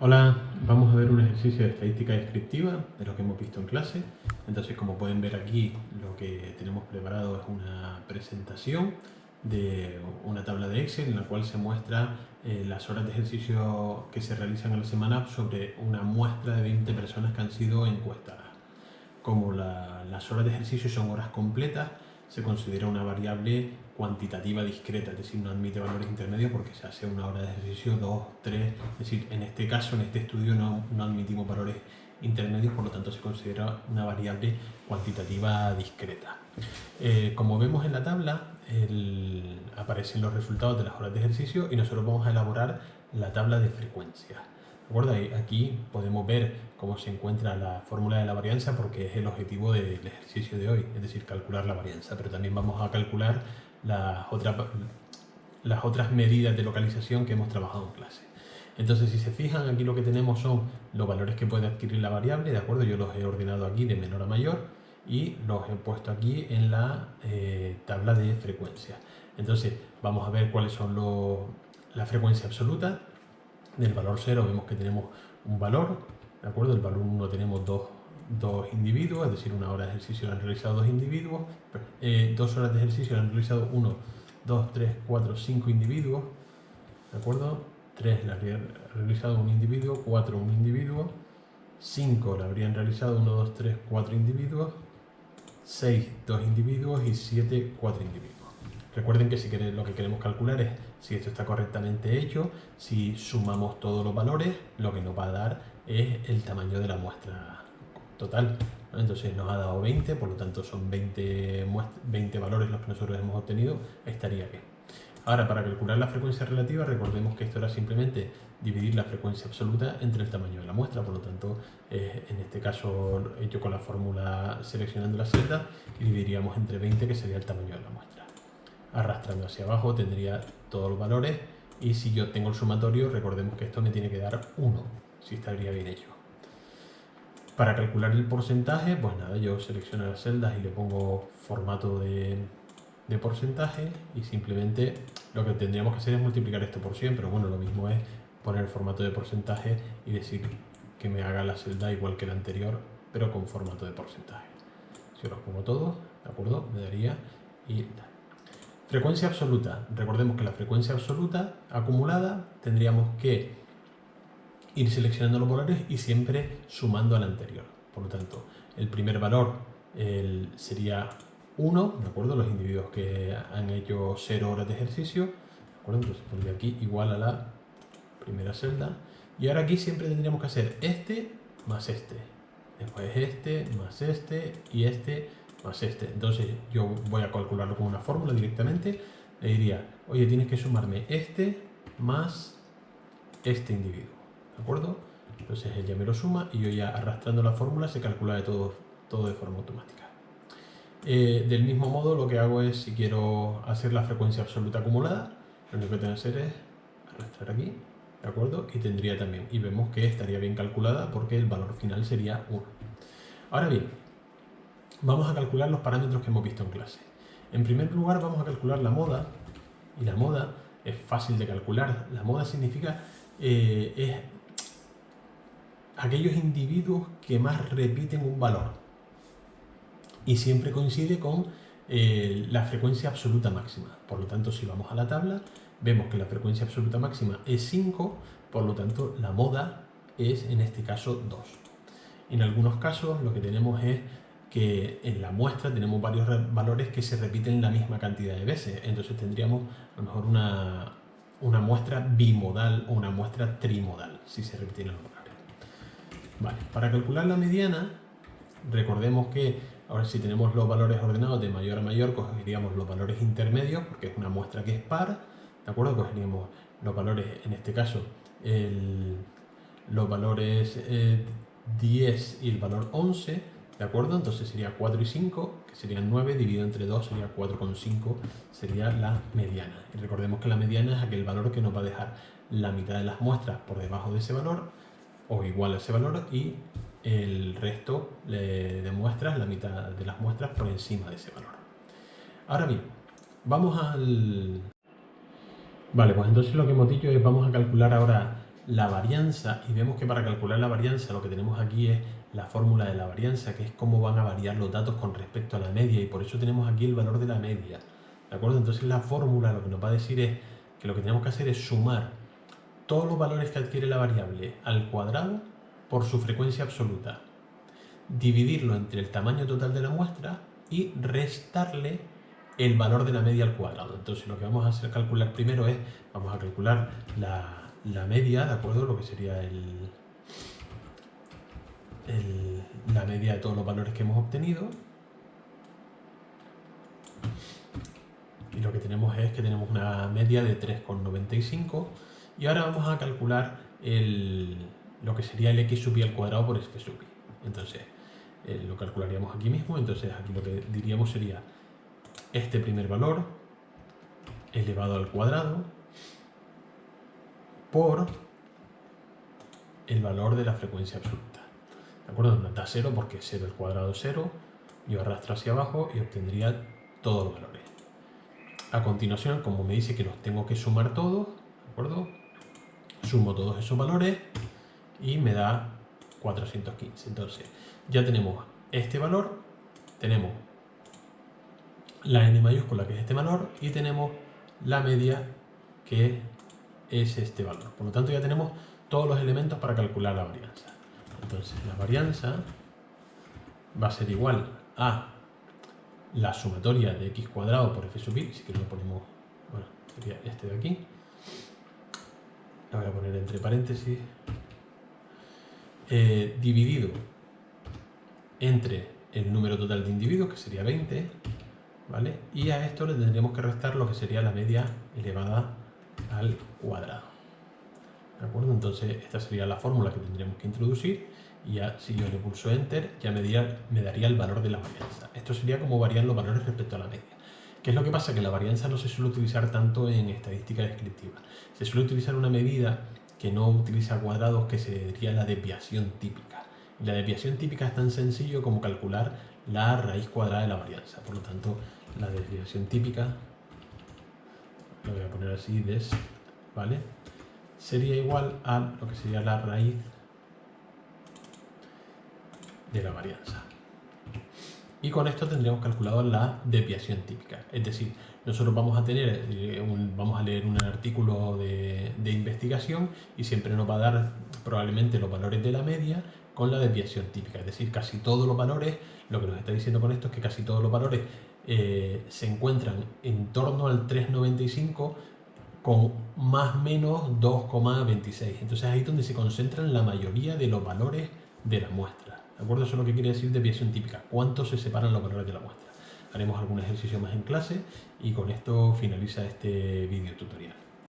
Hola, vamos a ver un ejercicio de estadística descriptiva de lo que hemos visto en clase. Entonces, como pueden ver aquí, lo que tenemos preparado es una presentación de una tabla de Excel en la cual se muestra las horas de ejercicio que se realizan a la semana sobre una muestra de 20 personas que han sido encuestadas. Como las horas de ejercicio son horas completas, se considera una variable cuantitativa discreta, es decir, no admite valores intermedios porque se hace una hora de ejercicio, 2, 3, es decir, en este caso, en este estudio no admitimos valores intermedios, por lo tanto se considera una variable cuantitativa discreta. Como vemos en la tabla, aparecen los resultados de las horas de ejercicio y nosotros vamos a elaborar la tabla de frecuencia. ¿De acuerdo? Aquí podemos ver cómo se encuentra la fórmula de la varianza porque es el objetivo del ejercicio de hoy, es decir, calcular la varianza, pero también vamos a calcular las otras medidas de localización que hemos trabajado en clase. Entonces, si se fijan, aquí lo que tenemos son los valores que puede adquirir la variable, ¿de acuerdo? Yo los he ordenado aquí de menor a mayor y los he puesto aquí en la tabla de frecuencia. Entonces, vamos a ver cuáles son la frecuencia absoluta. Del valor 0 vemos que tenemos un valor, ¿de acuerdo? El valor 1 tenemos dos individuos, es decir, una hora de ejercicio lo han realizado dos individuos, 2 horas de ejercicio lo han realizado 1, 2, 3, 4, 5 individuos, ¿de acuerdo? 3 la habría realizado un individuo, 4 un individuo, 5 la habrían realizado 1, 2, 3, 4 individuos, 6 2 individuos y 7 4 individuos. Recuerden que si lo que queremos calcular es si esto está correctamente hecho, si sumamos todos los valores, lo que nos va a dar es el tamaño de la muestra total. Entonces nos ha dado 20, por lo tanto son 20 valores los que nosotros hemos obtenido, estaría bien. Ahora, para calcular la frecuencia relativa, recordemos que esto era simplemente dividir la frecuencia absoluta entre el tamaño de la muestra, por lo tanto, en este caso hecho con la fórmula seleccionando las celdas, y dividiríamos entre 20, que sería el tamaño de la muestra. Arrastrando hacia abajo tendría todos los valores, y si yo tengo el sumatorio, recordemos que esto me tiene que dar 1, si estaría bien hecho. Para calcular el porcentaje, pues nada, yo selecciono las celdas y le pongo formato de porcentaje y simplemente lo que tendríamos que hacer es multiplicar esto por 100, pero bueno, lo mismo es poner el formato de porcentaje y decir que me haga la celda igual que la anterior, pero con formato de porcentaje. Si los pongo todos, ¿de acuerdo? Me daría y tal. Frecuencia absoluta. Recordemos que la frecuencia absoluta acumulada tendríamos que ir seleccionando los valores y siempre sumando al anterior. Por lo tanto, el primer valor sería 1, ¿de acuerdo? Los individuos que han hecho 0 horas de ejercicio, ¿de acuerdo? Entonces pondría aquí igual a la primera celda. Y ahora aquí siempre tendríamos que hacer este más este. Después este más este y este más este. Entonces yo voy a calcularlo con una fórmula directamente. Le diría, oye, tienes que sumarme este más este individuo. ¿De acuerdo? Entonces él ya me lo suma y yo ya arrastrando la fórmula se calcula de todo de forma automática. Del mismo modo, lo que hago es, si quiero hacer la frecuencia absoluta acumulada, lo único que tengo que hacer es arrastrar aquí, ¿de acuerdo? Y tendría también, y vemos que estaría bien calculada porque el valor final sería 1. Ahora bien, vamos a calcular los parámetros que hemos visto en clase. En primer lugar, vamos a calcular la moda, y la moda es fácil de calcular. La moda significa es aquellos individuos que más repiten un valor y siempre coincide con la frecuencia absoluta máxima. Por lo tanto, si vamos a la tabla, vemos que la frecuencia absoluta máxima es 5, por lo tanto la moda es en este caso 2. En algunos casos lo que tenemos es que en la muestra tenemos varios valores que se repiten la misma cantidad de veces, entonces tendríamos a lo mejor una muestra bimodal o una muestra trimodal si se repiten los valores. Vale, para calcular la mediana, recordemos que ahora si tenemos los valores ordenados de mayor a mayor, cogeríamos los valores intermedios, porque es una muestra que es par, ¿de acuerdo? Cogeríamos los valores, en este caso, los valores 10 y el valor 11, ¿de acuerdo? Entonces sería 4 y 5, que serían 9, dividido entre 2 sería 4,5, sería la mediana. Y recordemos que la mediana es aquel valor que nos va a dejar la mitad de las muestras por debajo de ese valor, o igual a ese valor, y el resto de muestras, la mitad de las muestras por encima de ese valor. Ahora bien, vamos al... Vale, pues entonces lo que hemos dicho es vamos a calcular ahora la varianza y vemos que para calcular la varianza lo que tenemos aquí es la fórmula de la varianza, que es cómo van a variar los datos con respecto a la media, y por eso tenemos aquí el valor de la media, ¿de acuerdo? Entonces la fórmula lo que nos va a decir es que lo que tenemos que hacer es sumar todos los valores que adquiere la variable al cuadrado por su frecuencia absoluta, dividirlo entre el tamaño total de la muestra y restarle el valor de la media al cuadrado. Entonces lo que vamos a hacer calcular primero es, vamos a calcular la media, ¿de acuerdo? Lo que sería la media de todos los valores que hemos obtenido. Y lo que tenemos es que tenemos una media de 3,95. Y ahora vamos a calcular lo que sería el x sub i al cuadrado por f sub i. Entonces lo calcularíamos aquí mismo. Entonces aquí lo que diríamos sería este primer valor elevado al cuadrado por el valor de la frecuencia absoluta. ¿De acuerdo? No da 0 porque 0 al cuadrado es 0. Yo arrastro hacia abajo y obtendría todos los valores. A continuación, como me dice que los tengo que sumar todos, ¿de acuerdo? Sumo todos esos valores y me da 415. Entonces, ya tenemos este valor, tenemos la n mayúscula, que es este valor, y tenemos la media, que es este valor. Por lo tanto, ya tenemos todos los elementos para calcular la varianza. Entonces, la varianza va a ser igual a la sumatoria de x cuadrado por f sub i, si que lo ponemos, bueno, sería este de aquí. La voy a poner entre paréntesis, dividido entre el número total de individuos, que sería 20, ¿vale? Y a esto le tendríamos que restar lo que sería la media elevada al cuadrado, ¿de acuerdo? Entonces esta sería la fórmula que tendríamos que introducir, y ya si yo le pulso Enter ya me daría el valor de la varianza. Esto sería como varían los valores respecto a la media. ¿Qué es lo que pasa? Que la varianza no se suele utilizar tanto en estadística descriptiva. Se suele utilizar una medida que no utiliza cuadrados, que sería la desviación típica. Y la desviación típica es tan sencillo como calcular la raíz cuadrada de la varianza. Por lo tanto, la desviación típica, lo voy a poner así, ¿vale? Sería igual a lo que sería la raíz de la varianza. Y con esto tendríamos calculado la desviación típica. Es decir, nosotros vamos a tener, vamos a leer un artículo de investigación y siempre nos va a dar probablemente los valores de la media con la desviación típica. Es decir, casi todos los valores, lo que nos está diciendo con esto es que casi todos los valores se encuentran en torno al 3,95 con más o menos 2,26. Entonces ahí es donde se concentran la mayoría de los valores de la muestra. ¿De acuerdo? Eso es lo que quiere decir desviación típica. ¿Cuánto se separan los valores de la muestra? Haremos algún ejercicio más en clase y con esto finaliza este video tutorial.